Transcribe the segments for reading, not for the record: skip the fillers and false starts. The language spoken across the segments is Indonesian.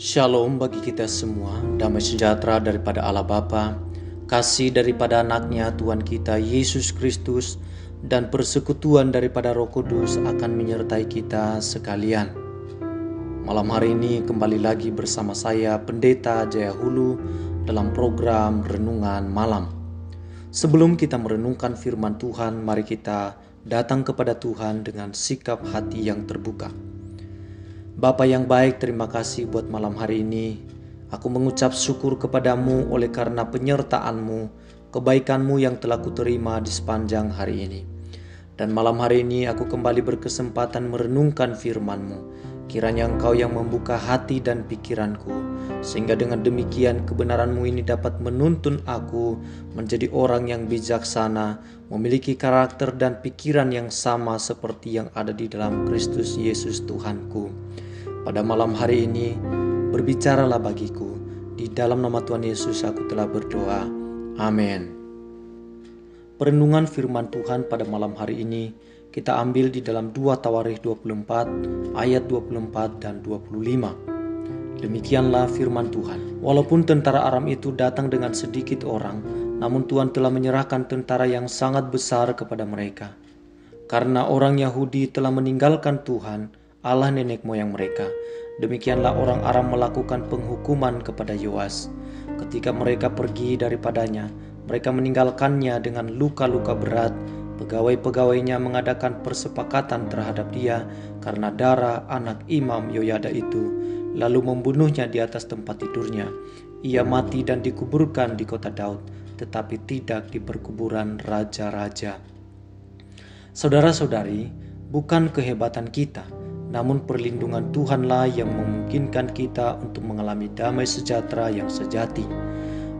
Shalom bagi kita semua, damai sejahtera daripada Allah Bapa, kasih daripada anaknya Tuhan kita Yesus Kristus, dan persekutuan daripada Roh Kudus akan menyertai kita sekalian. Malam hari ini kembali lagi bersama saya Pendeta Jaya Hulu dalam program Renungan Malam. Sebelum kita merenungkan firman Tuhan, mari kita datang kepada Tuhan dengan sikap hati yang terbuka. Bapa yang baik, terima kasih buat malam hari ini. Aku mengucap syukur kepadamu oleh karena penyertaan-Mu, kebaikan-Mu yang telah kuterima di sepanjang hari ini. Dan malam hari ini aku kembali berkesempatan merenungkan firman-Mu. Kiranya Engkau yang membuka hati dan pikiranku, sehingga dengan demikian kebenaran-Mu ini dapat menuntun aku menjadi orang yang bijaksana, memiliki karakter dan pikiran yang sama seperti yang ada di dalam Kristus Yesus Tuhanku. Pada malam hari ini, berbicaralah bagiku. Di dalam nama Tuhan Yesus aku telah berdoa. Amin. Perenungan firman Tuhan pada malam hari ini kita ambil di dalam 2 Tawarikh 24 ayat 24 dan 25. Demikianlah firman Tuhan. Walaupun tentara Aram itu datang dengan sedikit orang, namun Tuhan telah menyerahkan tentara yang sangat besar kepada mereka. Karena orang Yahudi telah meninggalkan Tuhan, Allah nenek moyang mereka. Demikianlah orang Aram melakukan penghukuman kepada Yoas. Ketika mereka pergi daripadanya, mereka meninggalkannya dengan luka-luka berat. Pegawai-pegawainya mengadakan persepakatan terhadap dia karena darah anak Imam Yoyada itu, lalu membunuhnya di atas tempat tidurnya. Ia mati dan dikuburkan di kota Daud, tetapi tidak di perkuburan raja-raja. Saudara-saudari, bukan kehebatan kita, namun perlindungan Tuhanlah yang memungkinkan kita untuk mengalami damai sejahtera yang sejati.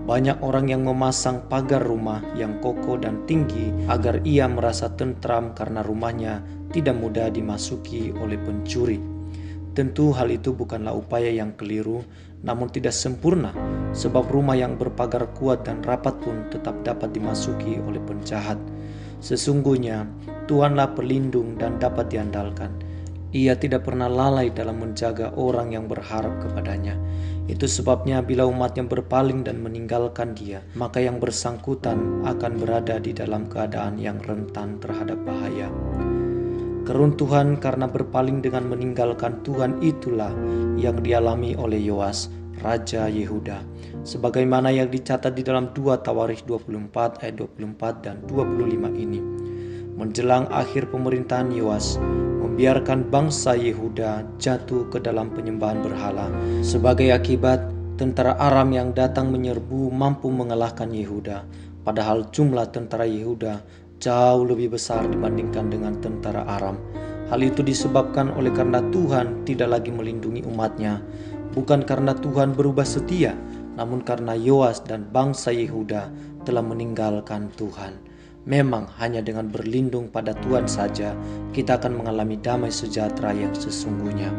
Banyak orang yang memasang pagar rumah yang kokoh dan tinggi agar ia merasa tentram karena rumahnya tidak mudah dimasuki oleh pencuri. Tentu hal itu bukanlah upaya yang keliru, namun tidak sempurna, sebab rumah yang berpagar kuat dan rapat pun tetap dapat dimasuki oleh penjahat. Sesungguhnya Tuhanlah pelindung dan dapat diandalkan. Ia tidak pernah lalai dalam menjaga orang yang berharap kepadanya. Itu sebabnya bila umatnya berpaling dan meninggalkan dia, maka yang bersangkutan akan berada di dalam keadaan yang rentan terhadap bahaya. Keruntuhan karena berpaling dengan meninggalkan Tuhan itulah yang dialami oleh Yoas, Raja Yehuda. Sebagaimana yang dicatat di dalam 2 Tawarikh 24 ayat 24 dan 25 ini. Menjelang akhir pemerintahan Yoas, membiarkan bangsa Yehuda jatuh ke dalam penyembahan berhala. Sebagai akibat, tentara Aram yang datang menyerbu mampu mengalahkan Yehuda, padahal jumlah tentara Yehuda jauh lebih besar dibandingkan dengan tentara Aram. Hal itu disebabkan oleh karena Tuhan tidak lagi melindungi umatnya, bukan karena Tuhan berubah setia, namun karena Yoas dan bangsa Yehuda telah meninggalkan Tuhan. Memang hanya dengan berlindung pada Tuhan saja kita akan mengalami damai sejahtera yang sesungguhnya.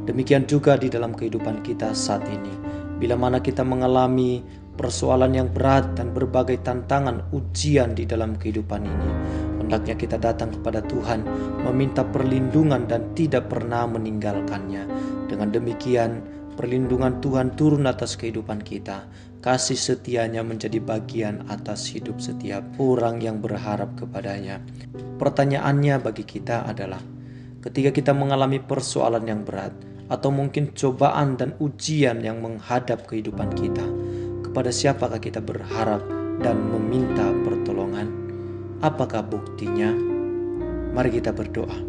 Demikian juga di dalam kehidupan kita saat ini. Bila mana kita mengalami persoalan yang berat dan berbagai tantangan ujian di dalam kehidupan ini, hendaknya kita datang kepada Tuhan, meminta perlindungan dan tidak pernah meninggalkannya. Dengan demikian, perlindungan Tuhan turun atas kehidupan kita. Kasih setianya menjadi bagian atas hidup setiap orang yang berharap kepadanya. Pertanyaannya bagi kita adalah, ketika kita mengalami persoalan yang berat, atau mungkin cobaan dan ujian yang menghadap kehidupan kita, kepada siapakah kita berharap dan meminta pertolongan? Apakah buktinya? Mari kita berdoa.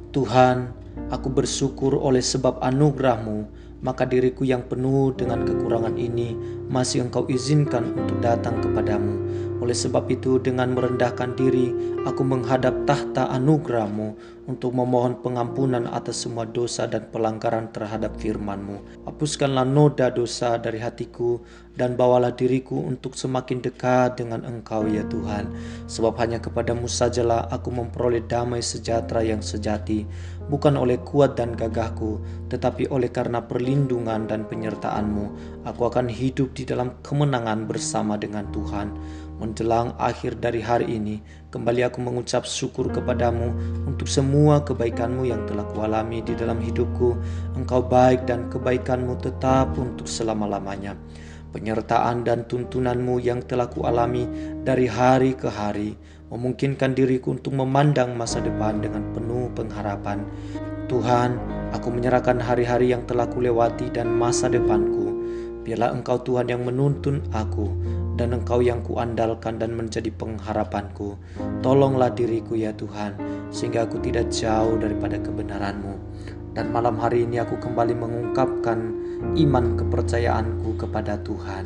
Tuhan, aku bersyukur oleh sebab anugerah-Mu, maka diriku yang penuh dengan kekurangan ini masih Engkau izinkan untuk datang kepadamu. Oleh sebab itu, dengan merendahkan diri, aku menghadap tahta anugerah-Mu untuk memohon pengampunan atas semua dosa dan pelanggaran terhadap firman-Mu. Hapuskanlah noda dosa dari hatiku dan bawalah diriku untuk semakin dekat dengan Engkau ya Tuhan. Sebab hanya kepadamu sajalah aku memperoleh damai sejahtera yang sejati, bukan oleh kuat dan gagahku, tetapi oleh karena perlindungan dan penyertaan-Mu. Aku akan hidup di dalam kemenangan bersama dengan Tuhan. Menjelang akhir dari hari ini, kembali aku mengucap syukur kepadamu untuk semua kebaikan-Mu yang telah kualami di dalam hidupku. Engkau baik dan kebaikan-Mu tetap untuk selama-lamanya. Penyertaan dan tuntunan-Mu yang telah kualami dari hari ke hari memungkinkan diriku untuk memandang masa depan dengan penuh pengharapan. Tuhan, aku menyerahkan hari-hari yang telah kulewati dan masa depanku. Biarlah Engkau Tuhan yang menuntun aku, dan Engkau yang kuandalkan dan menjadi pengharapanku. Tolonglah diriku ya Tuhan, sehingga aku tidak jauh daripada kebenaran-Mu. Dan malam hari ini aku kembali mengungkapkan iman kepercayaanku kepada Tuhan.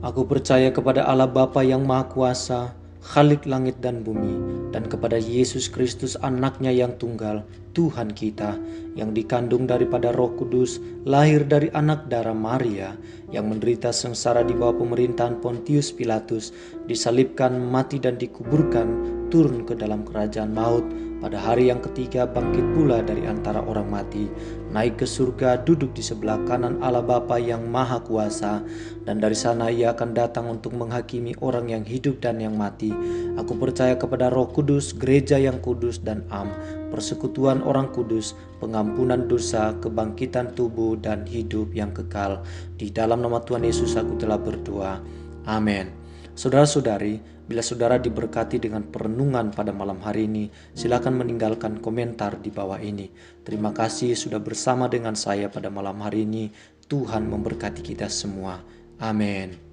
Aku percaya kepada Allah Bapa yang Maha Kuasa, Khalik langit dan bumi, dan kepada Yesus Kristus anaknya yang tunggal, Tuhan kita, yang dikandung daripada Roh Kudus, lahir dari anak darah Maria, yang menderita sengsara di bawah pemerintahan Pontius Pilatus, disalibkan, mati dan dikuburkan, turun ke dalam kerajaan maut, pada hari yang ketiga bangkit pula dari antara orang mati, naik ke surga, duduk di sebelah kanan Allah Bapa yang Maha Kuasa, dan dari sana Ia akan datang untuk menghakimi orang yang hidup dan yang mati. Aku percaya kepada Roh Kudus, gereja yang kudus dan am, persekutuan orang kudus, pengampunan dosa, kebangkitan tubuh dan hidup yang kekal. Di dalam nama Tuhan Yesus aku telah berdoa. Amin. Saudara-saudari, bila saudara diberkati dengan perenungan pada malam hari ini, silakan meninggalkan komentar di bawah ini. Terima kasih sudah bersama dengan saya pada malam hari ini. Tuhan memberkati kita semua. Amin.